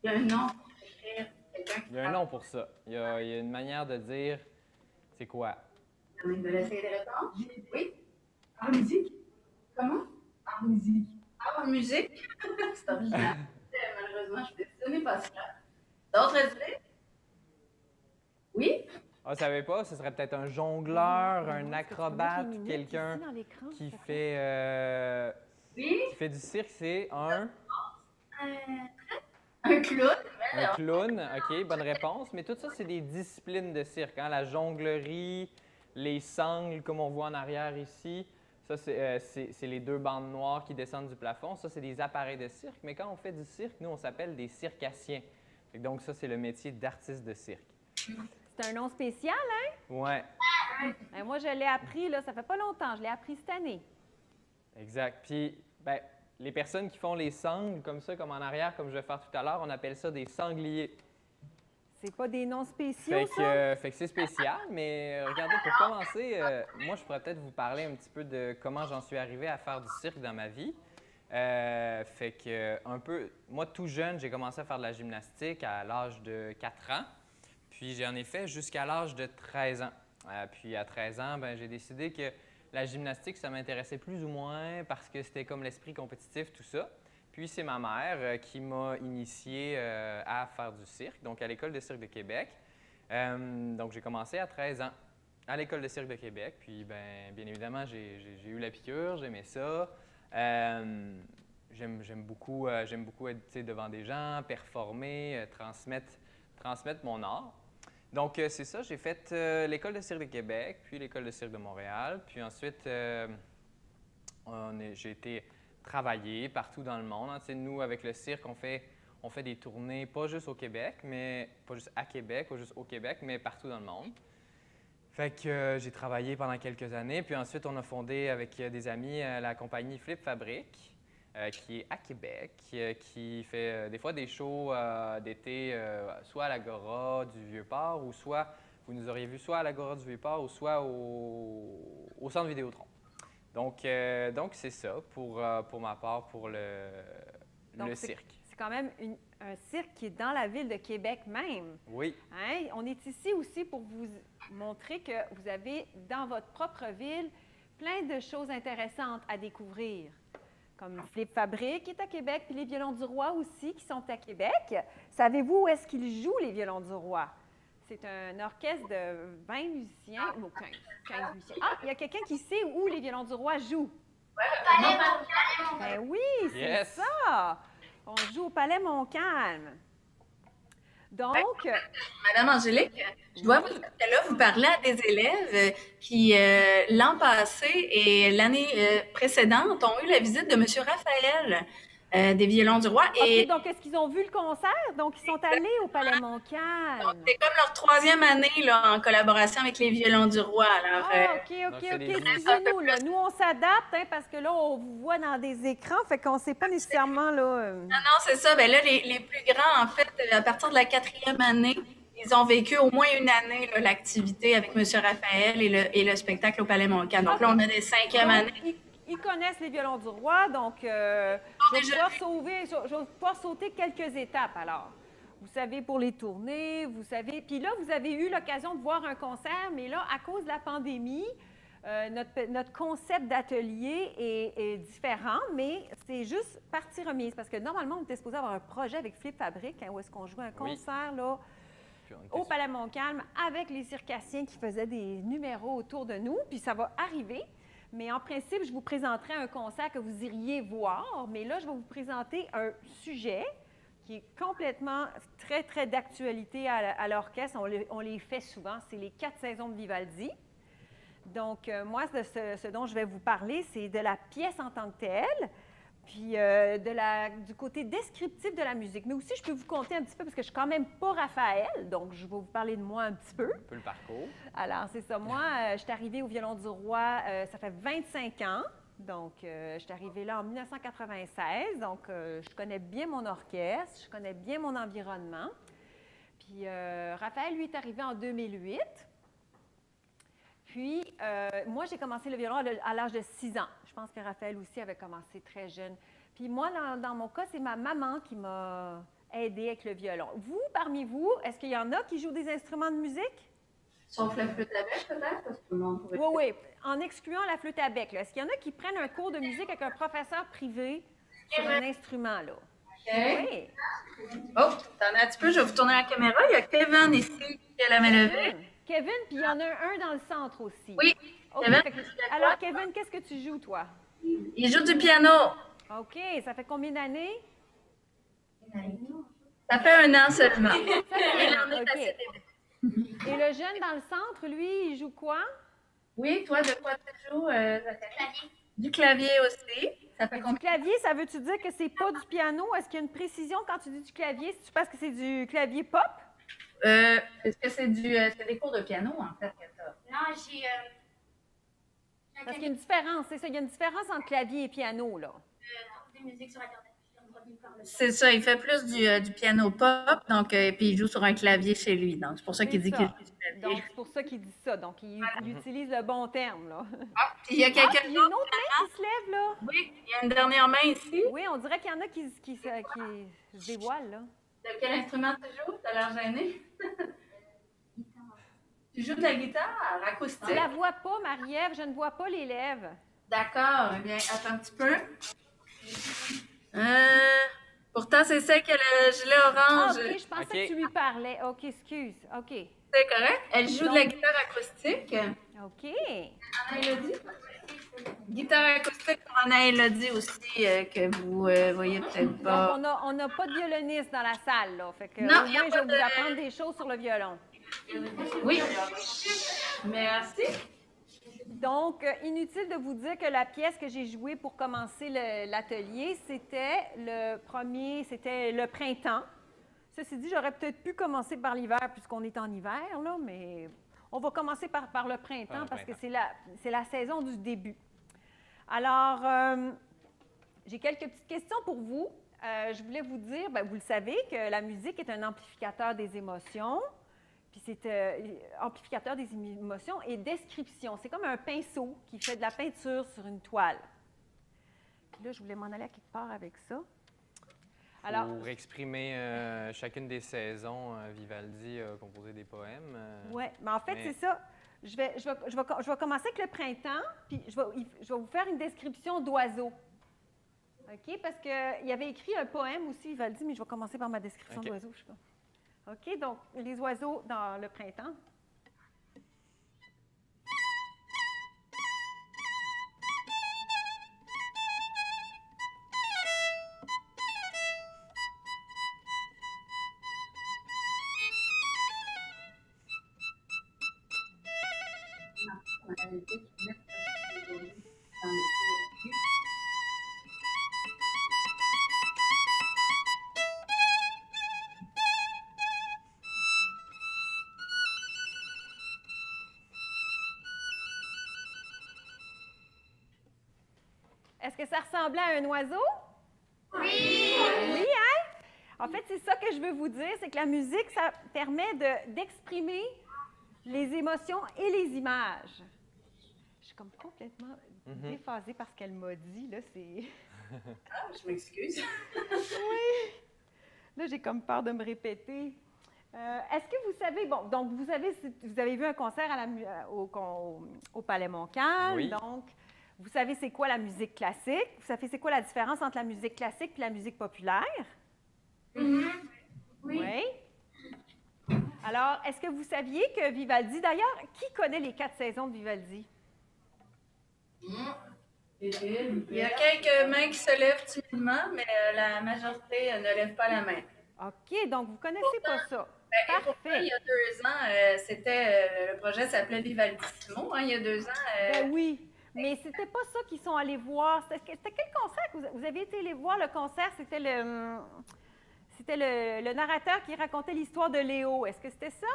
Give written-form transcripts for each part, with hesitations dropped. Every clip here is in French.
Il y a un nom pour décrire quelqu'un qui Il y a un nom pour ça. Il y a une manière de dire c'est quoi. travaille de l'essayer de répondre. Oui. Art musique. Comment? Art musique. Art musique. C'est original. Malheureusement, ce n'est pas ça. D'autres idées? Oui? Ah, vous savez pas, ce serait peut-être un jongleur, un acrobate, quelqu'un qui fait, Oui? qui fait du cirque, c'est un... Un clown? Un clown, OK, bonne réponse. Mais tout ça, c'est des disciplines de cirque. Hein? La jonglerie, les sangles, comme on voit en arrière ici. Ça, c'est les deux bandes noires qui descendent du plafond. Ça, c'est des appareils de cirque. Mais quand on fait du cirque, nous, on s'appelle des circassiens. Donc, ça, c'est le métier d'artiste de cirque. C'est un nom spécial, hein? Ouais, Ben, moi, je l'ai appris, là, ça fait pas longtemps. Je l'ai appris cette année. exact. Puis, ben, les personnes qui font les sangles, comme ça, comme en arrière, comme je vais faire tout à l'heure, on appelle ça des sangliers. C'est pas des noms spéciaux, Fait que c'est spécial, mais regardez, pour commencer, moi, je pourrais peut-être vous parler un petit peu de comment j'en suis arrivé à faire du cirque dans ma vie. Fait que, un peu, moi, tout jeune, j'ai commencé à faire de la gymnastique à l'âge de 4 ans, puis j'en ai fait jusqu'à l'âge de 13 ans. Puis à 13 ans, ben, j'ai décidé que la gymnastique, ça m'intéressait plus ou moins parce que c'était comme l'esprit compétitif, tout ça. Puis c'est ma mère qui m'a initié à faire du cirque, donc à l'École de cirque de Québec. Donc j'ai commencé à 13 ans à l'École de cirque de Québec. Puis bien évidemment, j'ai eu la piqûre, j'aimais ça. J'aime beaucoup être devant des gens, performer, transmettre mon art. Donc c'est ça, j'ai fait l'École de cirque de Québec, puis l'École de cirque de Montréal. Puis ensuite, j'ai été travailler partout dans le monde. Hein. Nous, avec le cirque, on fait des tournées, pas juste au Québec, mais pas juste à Québec, pas juste au Québec, mais partout dans le monde. Fait que j'ai travaillé pendant quelques années, puis ensuite on a fondé avec des amis la compagnie Flip Fabrique, qui est à Québec, qui fait des fois des shows d'été, soit à l'Agora du Vieux-Port, ou soit, vous nous auriez vu soit à l'Agora du Vieux-Port, ou soit au Centre Vidéotron. Donc c'est ça pour ma part pour le cirque. C'est quand même un cirque qui est dans la ville de Québec même. Oui. Hein? On est ici aussi pour vous montrer que vous avez dans votre propre ville plein de choses intéressantes à découvrir. Comme Flip Fabrique qui est à Québec, puis les Violons du Roi aussi qui sont à Québec. Savez-vous où est-ce qu'ils jouent, les Violons du Roi? C'est un orchestre de 20 musiciens, ou 15 musiciens. Ah, il y a quelqu'un qui sait où les Violons du Roi jouent? Ben oui, c'est ça! On joue au Palais Montcalm. Donc, Madame Angélique, je dois vous dire que là, vous parlez à des élèves qui, l'an passé et l'année précédente, ont eu la visite de M. Raphaël des Violons du Roi. OK, donc est-ce qu'ils ont vu le concert? Donc, ils sont allés au Palais Montcalm. C'est comme leur troisième année là, en collaboration avec les Violons du Roi. Alors, OK. Excusez-nous, là. Nous, on s'adapte, hein, parce que là, on vous voit dans des écrans, fait qu'on ne sait pas nécessairement, là... Non, c'est ça. Ben là, les plus grands, en fait, à partir de la quatrième année, ils ont vécu au moins une année l'activité avec M. Raphaël et le spectacle au Palais Montcalm. Donc là, on a des cinquièmes années. Ils connaissent les Violons du Roi, donc je vais pouvoir sauter quelques étapes, alors. Vous savez, pour les tournées, vous savez... Puis là, vous avez eu l'occasion de voir un concert, mais là, à cause de la pandémie, notre concept d'atelier est différent, mais c'est juste partie remise. Parce que normalement, on était supposé avoir un projet avec Flip Fabrique, hein, où est-ce qu'on jouait un concert, là, au Palais Montcalm, avec les circassiens qui faisaient des numéros autour de nous, puis ça va arriver. Mais en principe, je vous présenterai un concert que vous iriez voir, mais là, je vais vous présenter un sujet qui est complètement très d'actualité à l'orchestre. On les fait souvent, c'est les 4 saisons de Vivaldi. Donc, moi, ce dont je vais vous parler, c'est de la pièce en tant que telle, puis du côté descriptif de la musique. Mais aussi, je peux vous conter un petit peu, parce que je ne suis quand même pas Raphaël, donc je vais vous parler de moi un petit peu. Un peu le parcours. Alors, c'est ça. Moi, je suis arrivée au Violon du Roi, ça fait 25 ans. Donc, je suis arrivée là en 1996. Donc, je connais bien mon orchestre, je connais bien mon environnement. Puis, Raphaël, lui, est arrivé en 2008. Puis, moi, j'ai commencé le violon à l'âge de 6 ans. Je pense que Raphaël aussi avait commencé très jeune. Puis moi, dans mon cas, c'est ma maman qui m'a aider avec le violon. Vous, parmi vous, est-ce qu'il y en a qui jouent des instruments de musique? Sauf la flûte à bec, peut-être, parce que tout le monde pourrait... Oui, oui. En excluant la flûte à bec, là, est-ce qu'il y en a qui prennent un cours de musique avec un professeur privé sur un instrument, là? OK. Oui. Oh, attendez un petit peu, je vais vous tourner la caméra. Il y a Kevin ici qui a la main levée. Kevin, puis il y en a un dans le centre aussi. Oui. OK, Kevin, alors, Kevin, qu'est-ce que tu joues, toi? il joue du piano. OK, ça fait combien d'années? Ça fait 1 an seulement. Ça fait Il un en an, est OK. assez début. Et le jeune dans le centre, lui, il joue quoi? Oui, toi, de quoi tu joues? Clavier. Du clavier aussi. Ça fait Du combien? clavier, ça veut-tu dire que c'est pas du piano? Est-ce qu'il y a une précision quand tu dis du clavier? Si tu penses que c'est du clavier pop? Est-ce que c'est des cours de piano, en fait, que t'as? Non, j'ai Parce qu'il y a une différence, c'est ça. Il y a une différence entre clavier et piano, là. des musiques sur Internet. C'est ça, il fait plus du piano pop, donc, puis il joue sur un clavier chez lui. Donc, c'est pour ça qu'il dit C'est qu'il ça. joue du clavier. Donc, c'est pour ça qu'il dit ça. Donc, il utilise le bon terme, là. Ah, puis il y a Ah, quelqu'un puis il y a une autre main qui se lève, là. Oui, il y a une dernière main ici. Oui, on dirait qu'il y en a qui se dévoilent, là. De quel instrument tu joues? T'as l'air gêné. Tu joues de la guitare acoustique? Tu la vois pas, Marie-Ève? Je ne vois pas les lèvres. D'accord. Eh bien, attends un petit peu. Pourtant, c'est celle qui a le gilet Ah, orange. OK, je pensais OK. que tu lui parlais. OK, excuse. OK. C'est correct? Elle joue de la guitare acoustique. OK. Anna Élodie? Guitare acoustique pour Anna Élodie aussi, que vous voyez peut-être Donc, pas. on n'a pas de violoniste dans la salle, là. Fait que, Non, au y a moins, je pas vais vous de- apprendre des choses sur le violon. Oui. Merci. Donc, inutile de vous dire que la pièce que j'ai jouée pour commencer l'atelier, c'était le printemps. Ceci dit, j'aurais peut-être pu commencer par l'hiver puisqu'on est en hiver, là, mais on va commencer par le printemps parce que c'est la saison du début. Alors, j'ai quelques petites questions pour vous. Je voulais vous dire, bien, vous le savez, que la musique est un amplificateur des émotions. Puis c'est amplificateur des émotions et description. C'est comme un pinceau qui fait de la peinture sur une toile. Puis là, je voulais m'en aller à quelque part avec ça. Alors, Pour exprimer chacune des saisons, Vivaldi a composé des poèmes. oui, mais en fait, c'est ça. Je vais commencer avec le printemps, puis je vais vous faire une description d'oiseaux. OK? Parce qu'il avait écrit un poème aussi, Vivaldi, mais je vais commencer par ma description OK. d'oiseaux. Je sais pas. OK, donc les oiseaux dans le printemps. Est-ce que ça ressemblait à un oiseau? Oui! Oui, hein? En fait, c'est ça que je veux vous dire, c'est que la musique, ça permet d'exprimer les émotions et les images. Je suis comme complètement déphasée par ce qu'elle m'a dit, là, c'est... Ah, je m'excuse. Oui! Là, j'ai comme peur de me répéter. Est-ce que vous savez, bon, donc vous avez vu un concert au Palais Montcalm, Oui. donc vous savez c'est quoi la musique classique, vous savez c'est quoi la différence entre la musique classique et la musique populaire? Oui. Alors, est-ce que vous saviez que Vivaldi, d'ailleurs, qui connaît les 4 saisons de Vivaldi? Il y a quelques mains qui se lèvent timidement, mais la majorité ne lève pas la main. OK, donc vous ne connaissez pas ça. Et pourtant, Parfait. il y a 2 ans, le projet s'appelait Vivaldissimo. Hein, il y a 2 ans. Ben oui, mais c'était pas ça qu'ils sont allés voir. C'était quel concert que vous avez été allés voir? Le concert, c'était le narrateur qui racontait l'histoire de Léo. Est-ce que c'était ça?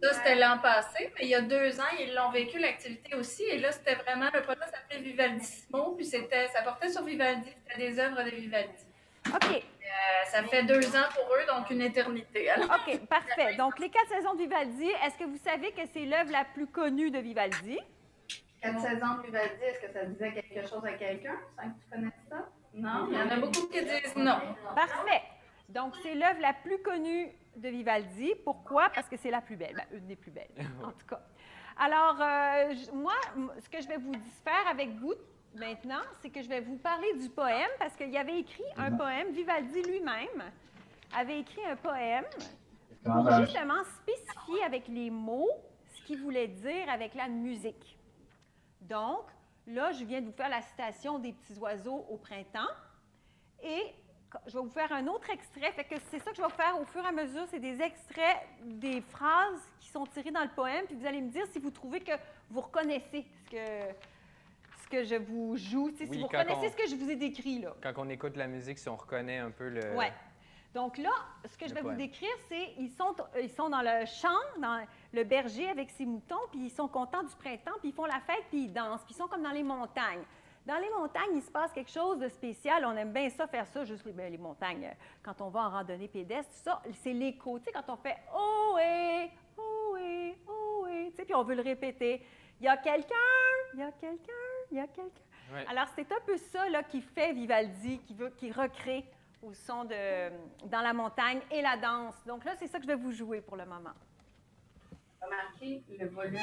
Ça, c'était l'an passé, mais il y a 2 ans, ils l'ont vécu, l'activité aussi. Et là, c'était vraiment, le projet s'appelait Vivaldissimo, puis ça portait sur Vivaldi, c'était des œuvres de Vivaldi. OK. Ça fait 2 ans pour eux, donc une éternité. Alors, OK, parfait. Donc, les 4 saisons de Vivaldi, est-ce que vous savez que c'est l'œuvre la plus connue de Vivaldi? 4 saisons de Vivaldi, est-ce que ça disait quelque chose à quelqu'un, sans que tu connaisses ça? Non? Il y en a beaucoup qui disent non. Parfait. Donc, c'est l'œuvre la plus connue de Vivaldi. Pourquoi? Parce que c'est la plus belle. Bien, une des plus belles, en tout cas. Alors, moi, ce que je vais vous faire avec vous maintenant, c'est que je vais vous parler du poème, parce qu'il avait écrit un poème, Vivaldi lui-même avait écrit un poème pour justement spécifier avec les mots ce qu'il voulait dire avec la musique. Donc, là, je viens de vous faire la citation des petits oiseaux au printemps, et je vais vous faire un autre extrait. Fait que c'est ça que je vais vous faire au fur et à mesure. C'est des extraits des phrases qui sont tirées dans le poème. Puis vous allez me dire si vous trouvez que vous reconnaissez ce que je vous joue. Oui, si vous reconnaissez ce que je vous ai décrit, là. Quand on écoute la musique, si on reconnaît un peu le... Oui. Donc là, ce que je vais vous décrire, c'est ils sont dans le champ, dans le berger avec ses moutons, puis ils sont contents du printemps, puis ils font la fête, puis ils dansent, puis ils sont comme dans les montagnes. Dans les montagnes, il se passe quelque chose de spécial. On aime bien ça, faire ça, juste les montagnes. Quand on va en randonnée pédestre, ça, c'est l'écho. Tu sais, quand on fait « ohé, ohé, ohé », tu sais, puis on veut le répéter. Il y a quelqu'un, il y a quelqu'un, il y a quelqu'un. Ouais. Alors, c'est un peu ça là, qui fait Vivaldi, qui recrée au son dans la montagne et la danse. Donc là, c'est ça que je vais vous jouer pour le moment. Remarquez le volume.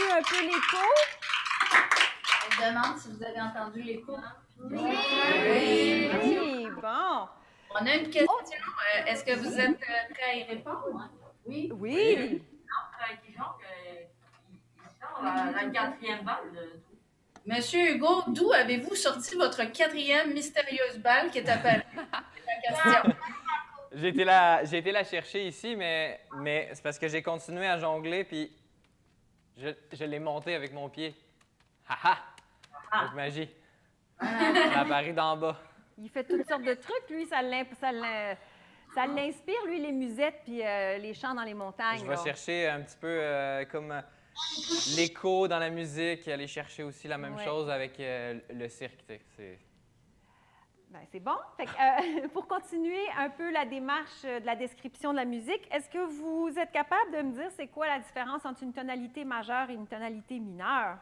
Un peu l'écho? Je demande si vous avez entendu l'écho. Oui. Oui. Oui, bon. On a une question. Oh. Est-ce que vous êtes prêts à y répondre? Oui. Oui. La quatrième balle. Monsieur Hugo, d'où avez-vous sorti votre quatrième mystérieuse balle qui est apparue? La question. J'ai été la chercher ici, mais c'est parce que j'ai continué à jongler, puis je l'ai monté avec mon pied. Ha ha! Avec magie. Ça apparaît d'en bas. Il fait toutes sortes de trucs, lui. Ça l'inspire, lui, les musettes puis les chants dans les montagnes. Je vais chercher un petit peu comme l'écho dans la musique, aller chercher aussi la même chose avec le cirque. C'est bon. Fait que, pour continuer un peu la démarche de la description de la musique, est-ce que vous êtes capable de me dire c'est quoi la différence entre une tonalité majeure et une tonalité mineure?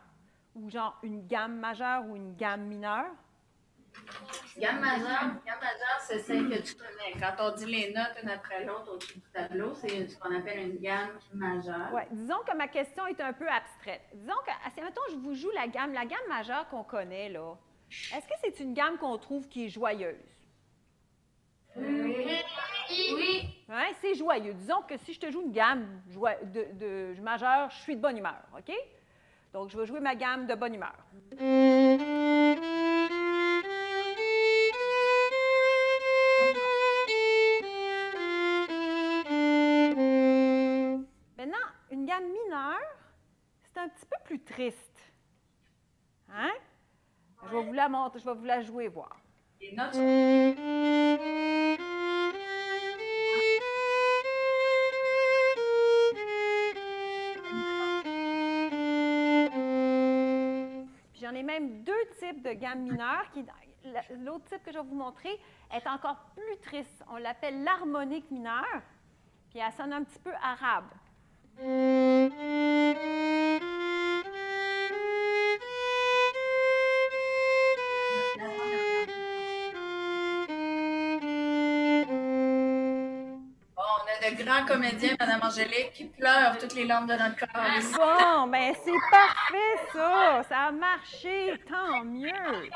Ou genre une gamme majeure ou une gamme mineure? Gamme majeure, c'est celle que tu connais. Quand on dit les notes une après l'autre au-dessus du tableau, c'est ce qu'on appelle une gamme majeure. Oui, disons que ma question est un peu abstraite. Disons que, mettons, je vous joue la gamme majeure qu'on connaît, là. Est-ce que c'est une gamme qu'on trouve qui est joyeuse? Oui. Ouais, c'est joyeux. Disons que si je te joue une gamme de majeure, je suis de bonne humeur, OK? Donc, je vais jouer ma gamme de bonne humeur. Maintenant, une gamme mineure, c'est un petit peu plus triste. Hein? Je vais vous la montrer, je vais vous la jouer, voir. Les notes sont... J'en ai même deux types de gamme mineure. L'autre type que je vais vous montrer est encore plus triste. On l'appelle l'harmonique mineure, puis elle sonne un petit peu arabe. On a de grands comédiens, Mme Angélique, qui pleurent toutes les larmes de notre corps. Bon, ben c'est parfait ça! Ça a marché, tant mieux!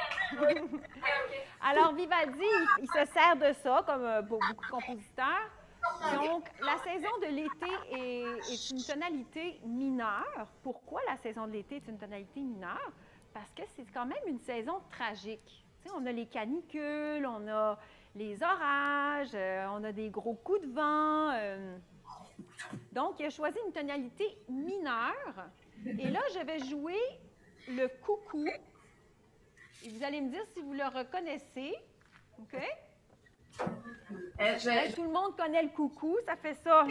Alors, Vivaldi, il se sert de ça, comme beaucoup de compositeurs. Donc, la saison de l'été est une tonalité mineure. Pourquoi la saison de l'été est une tonalité mineure? Parce que c'est quand même une saison tragique. Tu sais, on a les canicules, on a les orages, on a des gros coups de vent. Donc, il a choisi une tonalité mineure. Et là, je vais jouer le coucou. Et vous allez me dire si vous le reconnaissez. OK? Tout le monde connaît le coucou. Ça fait ça. OK?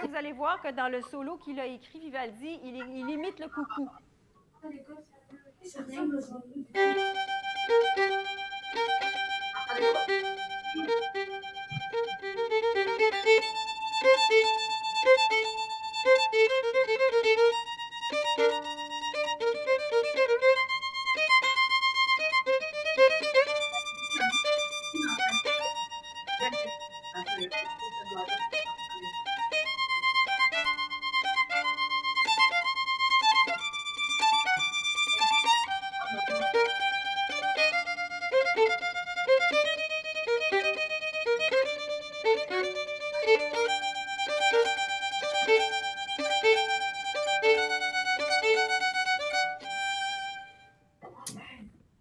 Vous allez voir que dans le solo qu'il a écrit, Vivaldi, il imite le coucou.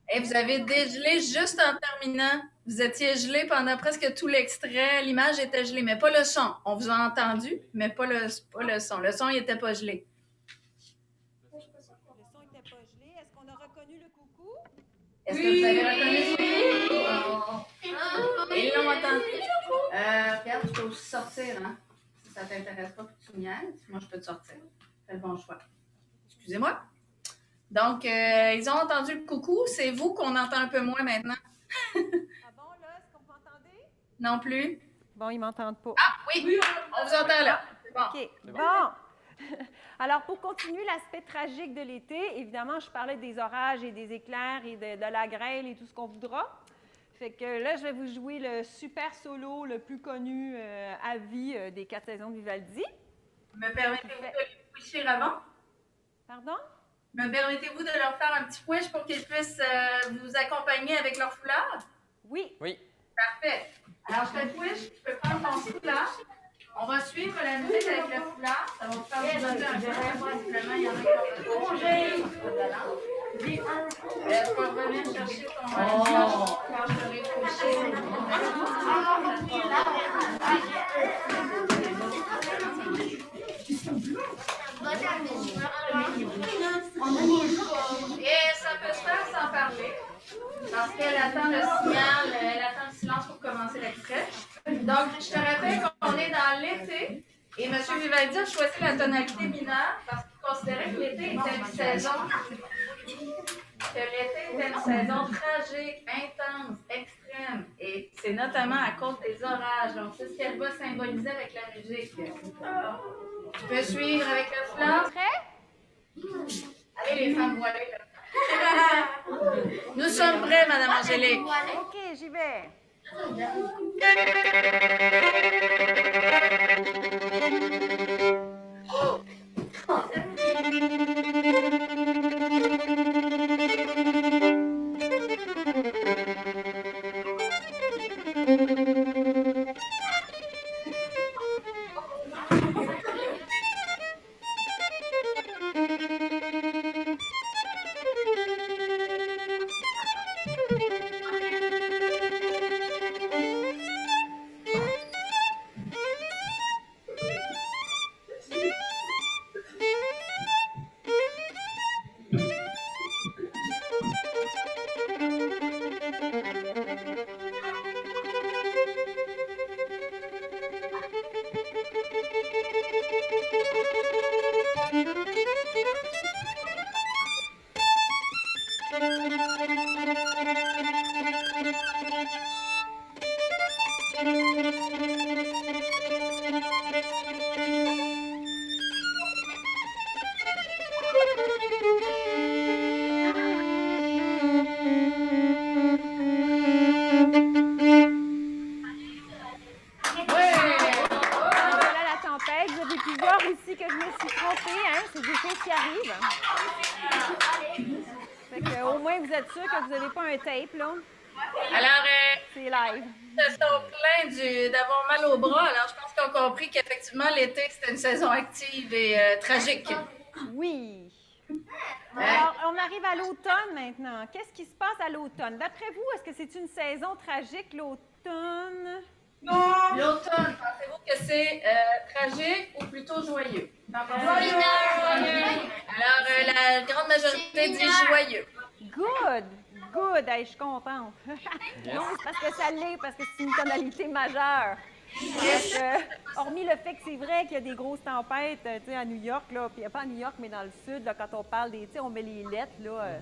Et vous avez dégelé juste en terminant. Vous étiez gelé pendant presque tout l'extrait. L'image était gelée, mais pas le son. On vous a entendu, mais pas le son. Le son, il n'était pas gelé. Le son n'était pas gelé. Est-ce qu'on a reconnu le coucou? Est-ce que vous avez reconnu ce Ils l'ont entendu. Regarde, tu peux aussi sortir, hein? Si ça ne t'intéresse pas, que tu niaises, moi, je peux te sortir. Fais le bon choix. Excusez-moi. Donc, ils ont entendu le coucou. C'est vous qu'on entend un peu moins maintenant. Ah bon, là, est-ce qu'on m'entendez? Non plus. Bon, ils ne m'entendent pas. Ah, oui, on vous entend là. C'est bon. OK. Bon. Alors, pour continuer l'aspect tragique de l'été, évidemment, je parlais des orages et des éclairs et de la grêle et tout ce qu'on voudra. Fait que là, je vais vous jouer le super solo le plus connu à vie des 4 saisons de Vivaldi. Me permettez-vous de les coucher avant? Pardon? Me permettez-vous de leur faire un petit push pour qu'ils puissent vous accompagner avec leur foulard? Oui. Oui. Parfait. Alors, je fais le push. Tu peux prendre ton foulard. On va suivre la musique avec le foulard. Ça va vous faire vous donner un peu. Simplement, il y en a qui vont congé. Tu peux revenir chercher ton quand je t'aurai couché. Et ça peut se faire sans parler, parce qu'elle attend le signal, elle attend le silence pour commencer l'extrait. Donc, je te rappelle qu'on est dans l'été, et M. Vivaldi a choisi la tonalité mineure parce qu'il considérait que l'été était une saison, tragique, intense, extrême, et c'est notamment à cause des orages. Donc, c'est ce qu'elle va symboliser avec la musique. Tu peux suivre avec le foulard. Prêt? Allez, les femmes voilées, là. Nous sommes prêts, Madame Angélique. OK, j'y vais. Voilà la tempête. Vous avez pu voir aussi que je me suis trompée, hein? C'est des choses qui arrivent. Fait que, au moins, vous êtes sûr que vous n'avez pas un tape, là. Alors, C'est live. ils se sont plaints d'avoir mal au bras. Alors, je pense qu'ils ont compris qu'effectivement, l'été, c'était une saison active et tragique. Oui. Alors, on arrive à l'automne maintenant. Qu'est-ce qui se passe à l'automne? D'après vous, est-ce que c'est une saison tragique, l'automne? L'automne, pensez-vous que c'est tragique ou plutôt joyeux? Joyeux! Alors, la grande majorité dit joyeux. Good! Good! Hey, je suis contente. Non, c'est parce que ça l'est, parce que c'est une tonalité majeure. Parce que, hormis le fait que c'est vrai qu'il y a des grosses tempêtes, tu sais, à New York, là, puis pas à New York, mais dans le sud, là, quand on parle des, tu sais, on met les lettres, là,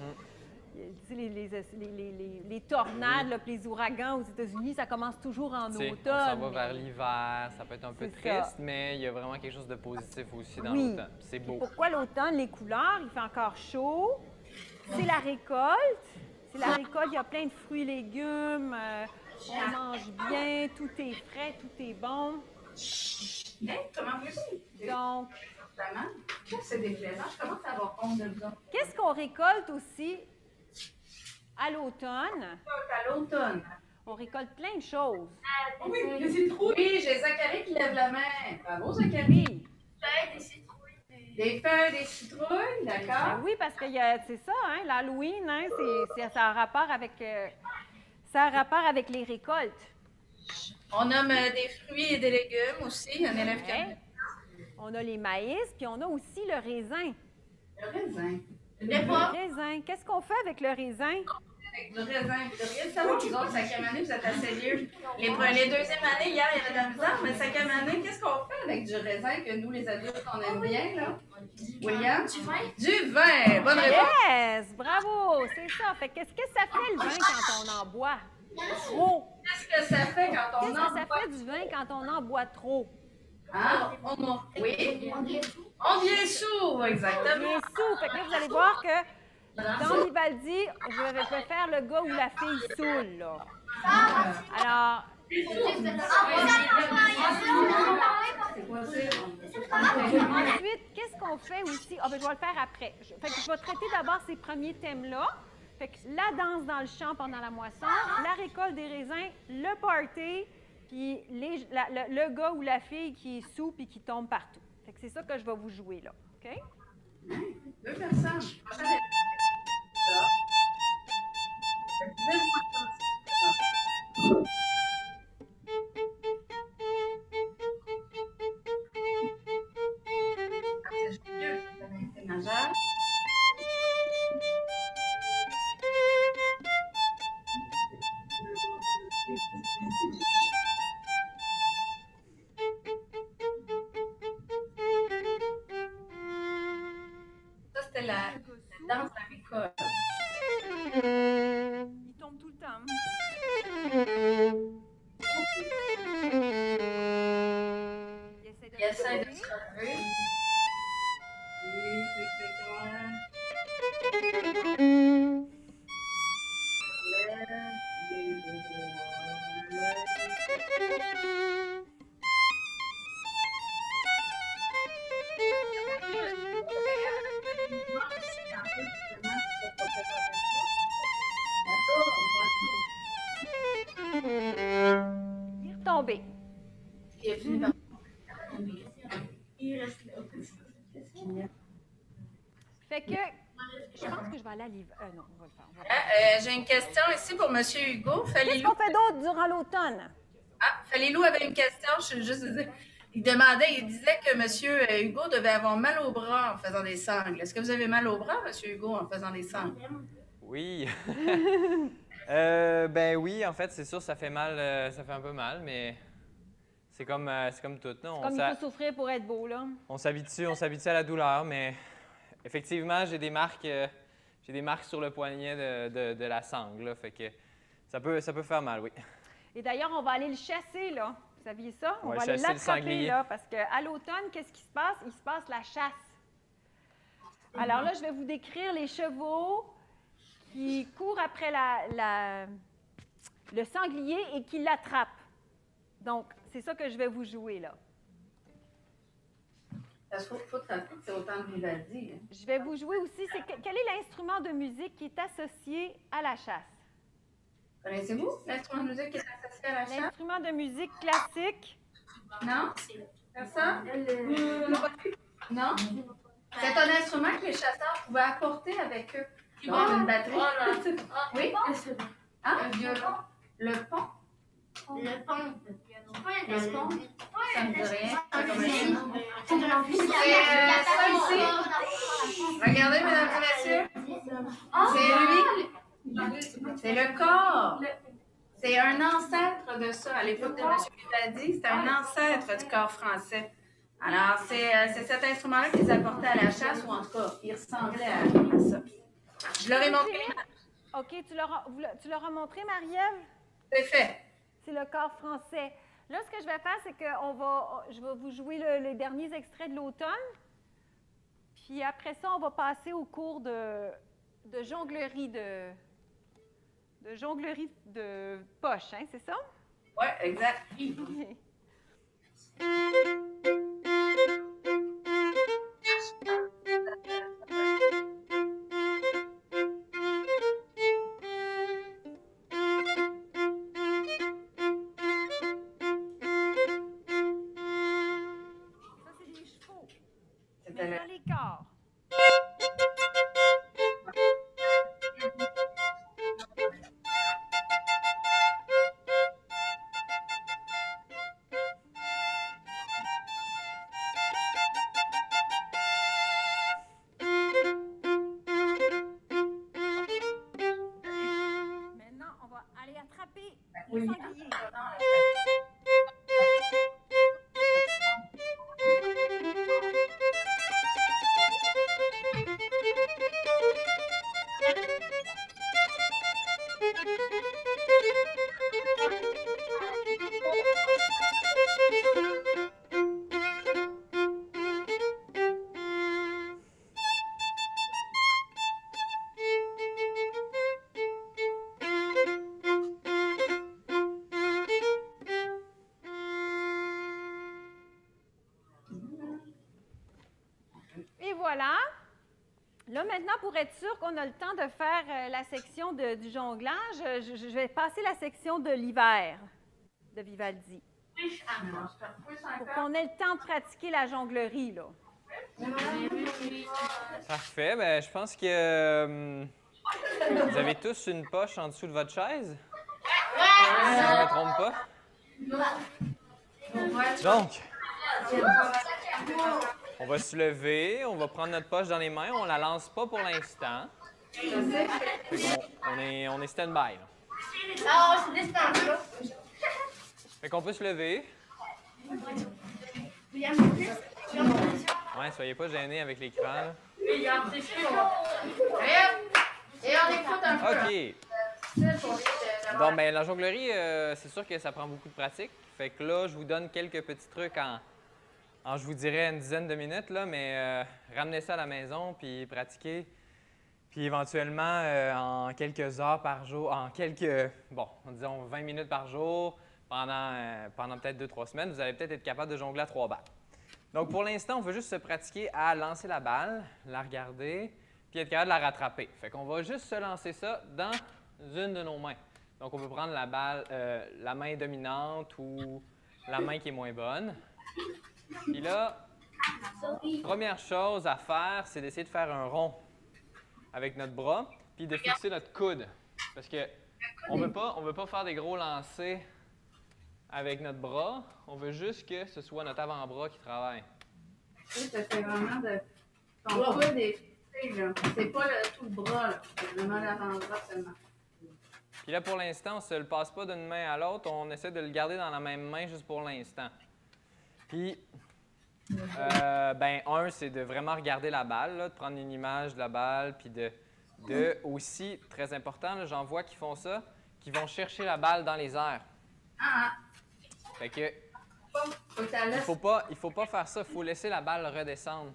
tu sais, les tornades, là, puis les ouragans aux États-Unis, ça commence toujours en Tu sais, automne. on s'en va vers l'hiver, ça peut être un peu C'est ça. triste, mais il y a vraiment quelque chose de positif aussi dans Oui. l'automne. C'est beau. Pourquoi l'automne? Les couleurs, il fait encore chaud. C'est la récolte. C'est la récolte, il y a plein de fruits et légumes. On mange bien, tout est frais, tout est bon. Comment vous Donc, Vraiment, c'est déplaisant. Je commence à avoir honte de vous. qu'est-ce qu'on récolte aussi à l'automne? À l'automne. On récolte plein de choses. Oui, des citrouilles. Oui, j'ai Zachary qui lève la main. Bravo, Zachary. Oui. Feuilles, des citrouilles, Des feuilles, des citrouilles, Ben d'accord? oui, parce que c'est ça, hein, l'Halloween, hein, ça a rapport avec, les récoltes. On nomme des fruits et des légumes aussi. Un élève qui a Ouais. On a les maïs, puis on a aussi le raisin. le raisin. Le raisin. Qu'est-ce qu'on fait avec le raisin? Avec du raisin. Vous devriez le savoir, vous autres, cinquième année, vous êtes assez vieux. Les deuxième année, hier, il y avait de la misère, mais cinquième année, qu'est-ce qu'on fait avec du raisin que nous, les adultes, on aime bien, là? William? du vin. Du vin! Bonne réponse! Yes! Bravo! C'est ça. Fait qu'est-ce que ça fait le vin quand on en boit? Trop. Qu'est-ce que ça fait quand on Qu'est-ce en que ça fait du vin quand on en boit trop? Hein? Oui? On devient sourd, exactement. Bien sous. Fait que là, vous allez voir que dans Vivaldi, je vais faire le gars ou la fille saoule, là. Alors, ensuite, qu'est-ce qu'on fait aussi? Ah, ben, je vais le faire après. Fait que je vais traiter d'abord ces premiers thèmes-là. Fait que la danse dans le champ pendant la moisson, la récolte des raisins, le party, puis le gars ou la fille qui est sous puis qui tombe partout. Fait que c'est ça que je vais vous jouer là. OK? Deux personnes. Majeur. Ça, c'était la danse de la récolte. Il tombe tout le temps. Il essaie de se relever. Oui, c'est clair. Il est retombé. Fait que, je pense que je vais aller à l'hiver. Non, on va le faire. J'ai une question ici pour M. Hugo. Qu'est-ce Falilou. qu'on fait d'autre durant l'automne? Ah, Falilou avait une question. Je suis juste. Il disait que M. Hugo devait avoir mal au bras en faisant des sangles. Est-ce que vous avez mal au bras, M. Hugo, en faisant des sangles? Oui. Ben oui, en fait, c'est sûr, ça fait mal, ça fait un peu mal, mais c'est comme tout, non? Comme il faut souffrir pour être beau, là. On s'habitue à la douleur, mais effectivement, j'ai des marques sur le poignet de la sangle, là, fait que ça peut faire mal, oui. Et d'ailleurs, on va aller le chasser, là. Vous saviez ça? On Ouais, va aller chasser le l'attraper, sanglier. là, parce qu'à l'automne, qu'est-ce qui se passe? Il se passe la chasse. Alors là, je vais vous décrire les chevaux qui courent après le sanglier et qui l'attrapent. Donc, c'est ça que je vais vous jouer, là. Parce qu'il faut que ça coûte, c'est autant de Vivaldi. Hein. Je vais vous jouer aussi, quel est l'instrument de musique qui est associé à la chasse? Connaissez-vous l'instrument de musique qui est associé à la chasse? L'instrument de musique classique. Non? Personne? Non? C'est un instrument que les chasseurs pouvaient apporter avec eux. Genre une batterie. Oui? Hein? Un violon. Le pont? Le pont. Le pont? Ça me dit rien. C'est de ça ici. Regardez, mesdames et messieurs. C'est lui. C'est le corps. C'est un ancêtre de ça. À l'époque de M. Vivaldi, c'était un ancêtre du corps français. Alors, c'est cet instrument-là qu'ils apportaient à la chasse, ou en tout cas, il ressemblait à ça. Je leur ai montré. OK, tu leur as montré, Marie-Ève? C'est fait. C'est le corps français. Là, ce que je vais faire, c'est que je vais vous jouer les derniers extraits de l'automne. Puis après ça, on va passer au cours de jonglerie de poche, hein, c'est ça? Oui, exact. Ça, c'est des chevaux. C'était Maintenant, les corps. Maintenant, on va aller attraper le sanglier. Et voilà. Là, maintenant, pour être sûr qu'on a le temps de faire la section du jonglage, je vais passer la section de l'hiver de Vivaldi. Pour qu'on ait le temps de pratiquer la jonglerie, là. Parfait. Ben, je pense que vous avez tous une poche en dessous de votre chaise. Si je ne me trompe pas. Donc, on va se lever, on va prendre notre poche dans les mains, on la lance pas pour l'instant. On est stand-by. Fait qu'on peut se lever. Ouais, soyez pas gênés avec l'écran. là. Et on écoute un peu. OK. Donc, ben, la jonglerie, c'est sûr que ça prend beaucoup de pratique. Fait que là, je vous donne quelques petits trucs en je vous dirais, une dizaine de minutes, là, mais ramenez ça à la maison, puis pratiquez. Puis éventuellement, en quelques heures par jour, disons 20 minutes par jour, pendant peut-être 2-3 semaines, vous allez peut-être être capable de jongler à 3 balles. Donc, pour l'instant, on veut juste se pratiquer à lancer la balle, la regarder, puis être capable de la rattraper. Fait qu'on va juste se lancer ça dans une de nos mains. Donc, on peut prendre la balle, la main dominante ou la main qui est moins bonne. Puis là, première chose à faire, c'est d'essayer de faire un rond avec notre bras, puis de fixer notre coude. Parce que on veut pas faire des gros lancers avec notre bras. On veut juste que ce soit notre avant-bras qui travaille. Ça fait vraiment de... Ton coude est fixé, là. C'est pas tout le bras, là. C'est vraiment l'avant-bras seulement. Puis là, pour l'instant, on ne se le passe pas d'une main à l'autre. On essaie de le garder dans la même main juste pour l'instant. Puis, c'est de vraiment regarder la balle, là, de prendre une image de la balle, puis de aussi, très important, j'en vois qui font ça, qui vont chercher la balle dans les airs. Ah, Fait que faut que tu la laisses. il faut pas faire ça. Il faut laisser la balle redescendre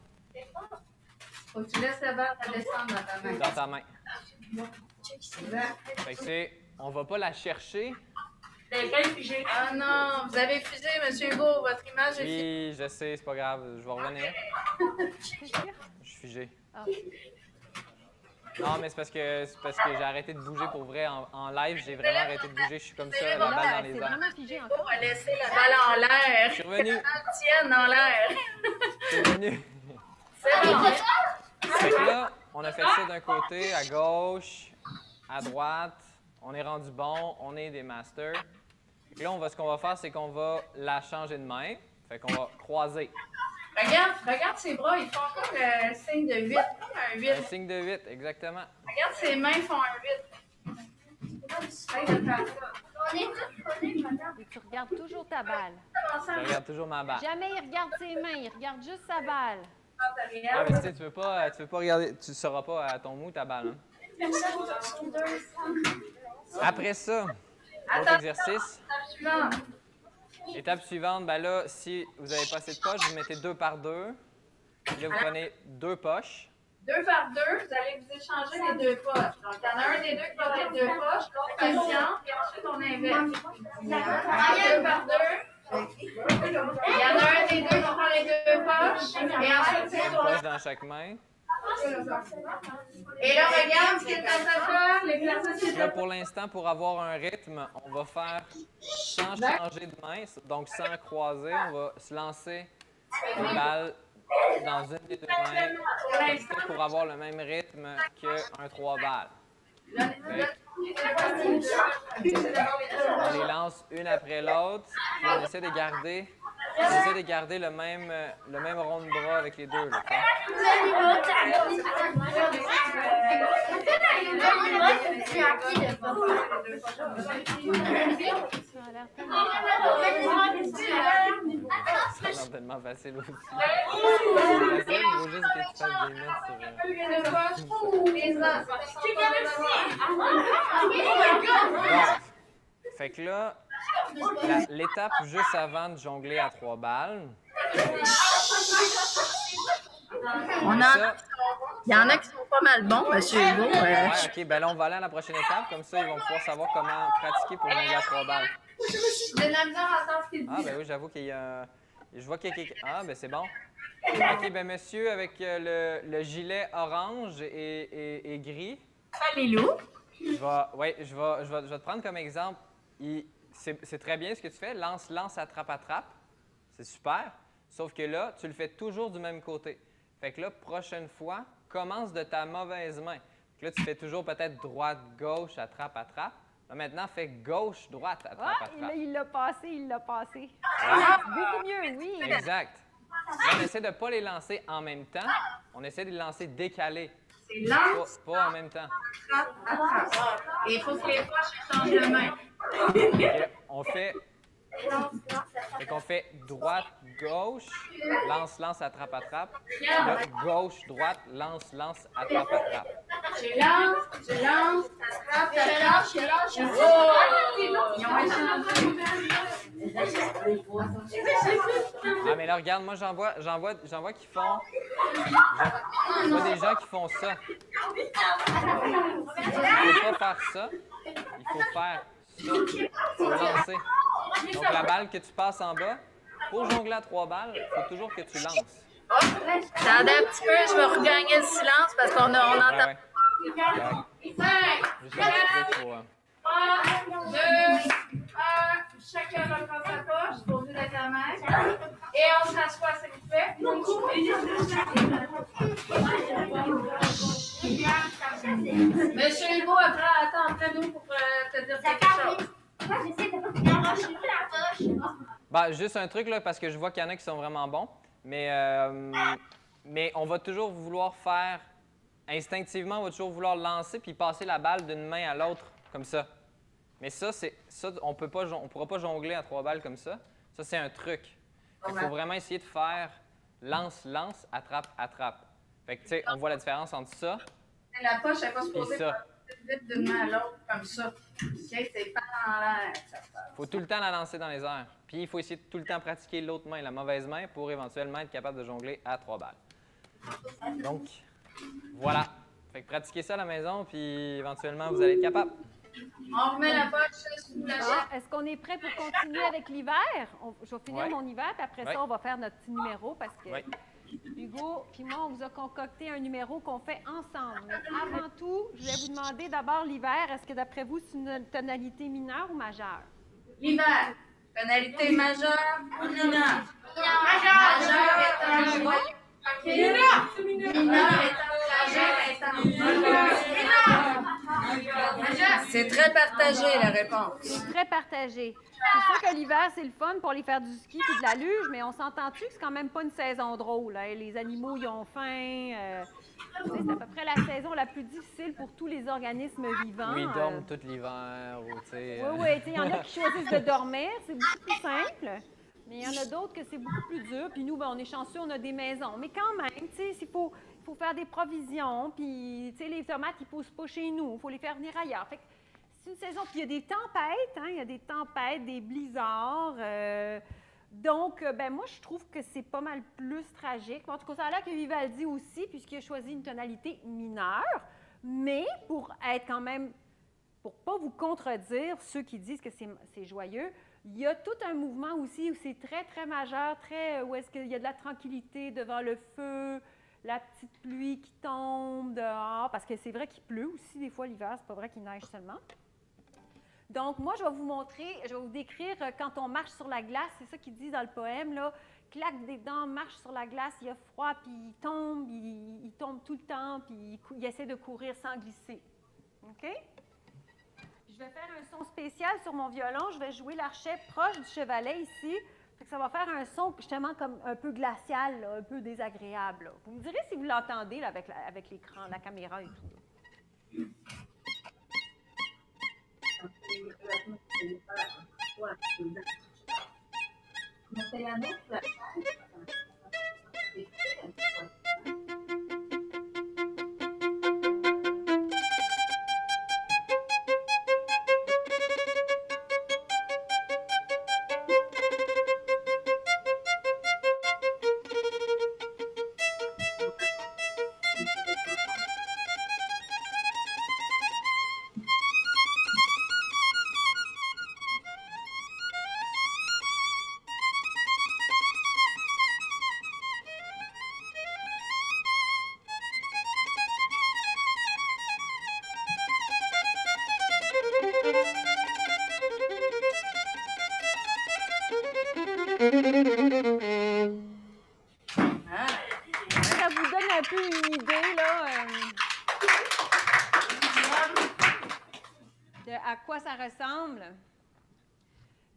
Faut que tu laisses la balle redescendre dans ta main. dans ta main. Exact. Fait que on va pas la chercher. Quelqu'un figé. Ah non, vous avez fusé, M. Hugo. Votre image est Oui, je sais, c'est pas grave. Je vais revenir. Je suis figé. Ah. Non, mais c'est parce que j'ai arrêté de bouger pour vrai. En live, j'ai vraiment arrêté de bouger. Je suis comme ça, la balle Là, dans c'est les airs. vraiment figé On encore. va laisser la balle en l'air. Je suis revenu. Elle tienne en l'air. Je suis revenu. C'est bon. Fait que là, on a fait ça d'un côté, à gauche, à droite. On est rendu bon, on est des masters. Fait que là, ce qu'on va faire, c'est qu'on va la changer de main. Fait qu'on va croiser. Regarde ses bras, ils font comme le signe de 8. Un 8. Un signe de 8, exactement. Regarde ses mains font un 8. Essaye de faire ça. On est madame. Et tu regardes toujours ta balle. Je regarde toujours ma balle. Jamais il regarde ses mains, il regarde juste sa balle. Ah, mais tu sais, tu veux pas regarder, tu ne sauras pas à ton mou ta balle. Hein? Après ça, autre exercice. Suivant. Étape suivante, ben là, si vous n'avez pas assez de poches, vous mettez 2 par 2. Puis là, vous prenez 2 poches. 2 par 2, vous allez vous échanger les 2 poches. Donc, il y en a un des deux qui va mettre 2 poches, l'autre patient, et ensuite on inverse. 2 par 2. Il y en a un des deux qui prend les 2 poches, et ensuite c'est Une sur poche dans chaque main. Et là, regarde ce qu'il est en train de faire, les personnes qui Là, pour l'instant, pour avoir un rythme, on va faire sans changer de main, donc sans croiser. On va se lancer une balle dans une des 2 mains pour avoir le même rythme qu'un 3 balles. On les lance une après l'autre, puis on essaie de garder le même rond de bras avec les deux. Là, Ça a l'air tellement... c'est tellement facile aussi. C'est facile, il faut juste que tu fasses des mètres sur... Bon. Fait que là, l'étape juste avant de jongler à 3 balles, Il y en a qui sont pas mal bons, M. Hugo. ouais, OK, ben là, on va aller à la prochaine étape. Comme ça, ils vont pouvoir savoir comment pratiquer pour jongler à 3 balles. J'ai de la misère à entendre ce qu'il dit. Ah, ben oui, j'avoue qu'il y a... Je vois qu'il y a quelqu'un... Ah, ben c'est bon. OK, ben monsieur, avec le gilet orange et gris, Salut, Lou. je vais te prendre comme exemple. C'est très bien ce que tu fais. Lance, attrape, attrape. C'est super. Sauf que là, tu le fais toujours du même côté. Fait que là, prochaine fois, commence de ta mauvaise main. Fait que là, tu fais toujours peut-être droite, gauche, attrape, attrape. Là, maintenant, fais gauche, droite, attrape, Ah, attrape. il l'a passé, il l'a passé. Ah, Beaucoup mieux, oui. exact. Là, on essaie de ne pas les lancer en même temps. On essaie de les lancer décalés. C'est lance, Pas en même temps. attrape. Et il faut que les poches changent de main. Et on fait droite, gauche, lance, attrape, attrape. Là, gauche, droite, lance, attrape, attrape. Je lance, attrape, attrape. Oh! Ils ont échangé. Ah, mais là, regarde, moi, j'en vois qui font... Je vois des gens qui font ça. Il ne faut pas faire ça. Il faut faire ça. Il faut lancer. Donc, la balle que tu passes en bas, pour jongler à 3 balles, il faut toujours que tu lances. Attendez un petit peu, je vais regagner le silence parce qu'on entend. Ouais. Juste un petit truc pour... 3, 2, 1, chacun reprend sa poche, posez la caméra. Et on s'assoit, s'il vous plaît. Monsieur Hugo, attends après nous pour te dire quelque chose. Ben, juste un truc, là, parce que je vois qu'il y en a qui sont vraiment bons. Mais on va toujours vouloir faire... Instinctivement, on va toujours vouloir lancer puis passer la balle d'une main à l'autre, comme ça. Mais ça, on ne pourra pas jongler à 3 balles comme ça. Ça, c'est un truc. Il faut vraiment essayer de faire lance, attrape, attrape. Fait que, tu sais, on voit la différence entre ça La poche, elle va se et poser ça. vite d'une main à l'autre, comme ça. Tiens, c'est pas dans l'air. Il faut tout le temps la lancer dans les airs. Puis il faut essayer de tout le temps pratiquer l'autre main, la mauvaise main, pour éventuellement être capable de jongler à 3 balles. Donc, voilà. Fait que pratiquez ça à la maison, puis éventuellement, vous allez être capable. On remet la poche sous la chaise. Est-ce qu'on est prêt pour continuer avec l'hiver? Je vais finir Ouais. mon hiver, puis après Ouais. ça, on va faire notre petit numéro parce que Ouais. Hugo puis moi, on vous a concocté un numéro qu'on fait ensemble. Mais avant tout, je vais vous demander d'abord l'hiver. Est-ce que d'après vous, c'est une tonalité mineure ou majeure? L'hiver. Tonalité majeure ou mineure? Majeure étant joyeux. Mineur étant c'est très partagé, la réponse. C'est très partagé. C'est sûr que l'hiver, c'est le fun pour aller faire du ski et de la luge, mais on s'entend-tu que c'est quand même pas une saison drôle? Hein? Les animaux, ils ont faim. Tu sais, c'est à peu près la saison la plus difficile pour tous les organismes vivants. Ou ils dorment tout l'hiver, ou tu sais. Oui, oui. Il y en a qui choisissent de dormir. C'est beaucoup plus simple. Mais il y en a d'autres que c'est beaucoup plus dur. Puis nous, ben, on est chanceux, on a des maisons. Mais quand même, tu sais, il faut faire des provisions. Puis, tu sais, les tomates, ils ne poussent pas chez nous. Il faut les faire venir ailleurs. Fait que c'est une saison. Puis il y a des tempêtes, hein? Il y a des tempêtes, des blizzards. Donc, ben moi, je trouve que c'est pas mal plus tragique. En tout cas, ça a l'air que Vivaldi aussi, puisqu'il a choisi une tonalité mineure. Mais pour être quand même, pour ne pas vous contredire, ceux qui disent que c'est joyeux, il y a tout un mouvement aussi où c'est très, très majeur, où est-ce qu'il y a de la tranquillité devant le feu, la petite pluie qui tombe dehors, parce que c'est vrai qu'il pleut aussi des fois l'hiver, c'est pas vrai qu'il neige seulement. Donc, moi, je vais vous montrer, je vais vous décrire quand on marche sur la glace, c'est ça qu'il dit dans le poème, là, claque des dents, marche sur la glace, il a froid, puis il tombe tout le temps, puis il essaie de courir sans glisser. OK? Je vais faire un son spécial sur mon violon. Je vais jouer l'archet proche du chevalet ici. Fait que ça va faire un son justement comme un peu glacial, là, un peu désagréable. Là. Vous me direz si vous l'entendez avec l'écran, la caméra et tout. Ça vous donne un peu une idée, là, de à quoi ça ressemble.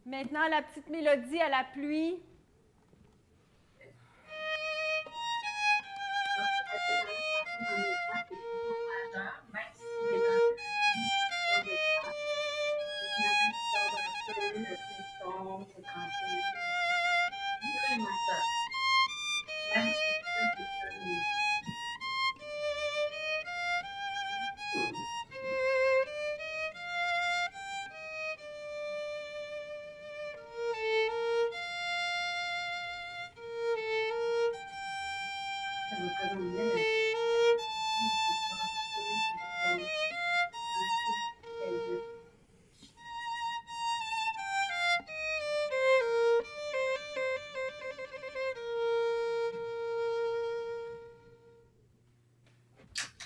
Maintenant, la petite mélodie à la pluie.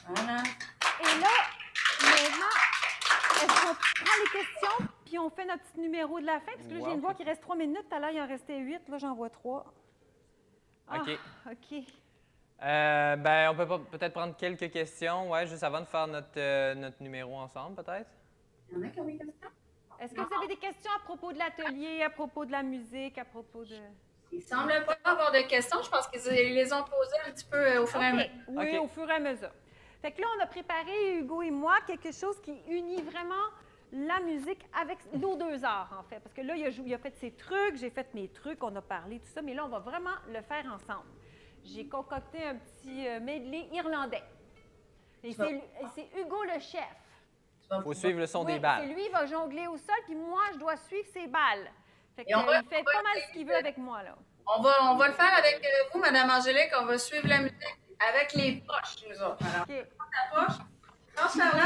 Voilà. Et là, maintenant, est-ce qu'on prend les questions puis on fait notre petit numéro de la fin? Parce que là, je viens de voir qu'il reste 3 minutes. Tout à l'heure, il en restait 8. Là, j'en vois 3. Ah, OK. OK. Ben, on peut peut-être prendre quelques questions, ouais, juste avant de faire notre numéro ensemble, peut-être. Il y en a qui ont des questions? Est-ce que vous avez des questions à propos de l'atelier, à propos de la musique, à propos de... Il ne semble pas avoir de questions. Je pense qu'ils les ont posées un petit peu au fur et à mesure. Oui, OK. au fur et à mesure. Fait que là, on a préparé, Hugo et moi, quelque chose qui unit vraiment la musique avec nos deux arts, en fait. Parce que là, il a fait ses trucs, j'ai fait mes trucs, on a parlé, tout ça, mais là, on va vraiment le faire ensemble. J'ai concocté un petit medley irlandais. Et c'est Hugo le chef. Il faut suivre le son Oui, des balles. c'est lui, il va jongler au sol, puis moi, je dois suivre ses balles. Fait que, Et on va- il fait pas mal ce qu'il veut avec moi, là. On va le faire avec vous, Madame Angélique. On va suivre la musique avec les poches, nous autres. Alors, OK. ta poche. Pense par là.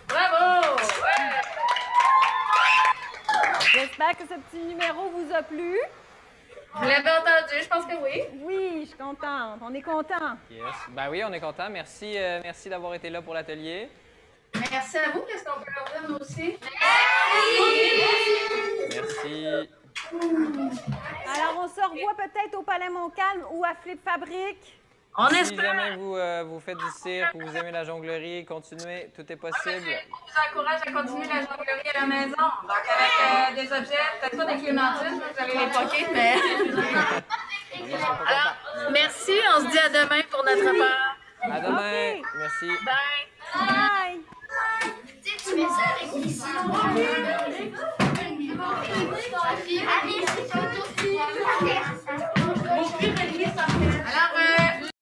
Bravo! Ouais! J'espère que ce petit numéro vous a plu. Vous l'avez entendu, je pense que oui. Oui, je suis contente. On est content. Yes. Ben oui, on est content. Merci, merci d'avoir été là pour l'atelier. Merci à vous. Qu'est-ce qu'on peut leur dire, nous aussi? Merci. Alors, on se revoit peut-être au Palais Montcalm ou à Flip Fabrique. On Si espère. jamais vous faites du cirque ou vous aimez la jonglerie, continuez, tout est possible. On vous encourage à continuer la jonglerie à la maison. Donc, avec des objets, peut-être pas des clémentines, vous allez les poquer, mais. Alors, merci. On se dit à demain pour notre part. À demain. Ok. Merci. Bye. Bye! Tu mets ça avec les citons.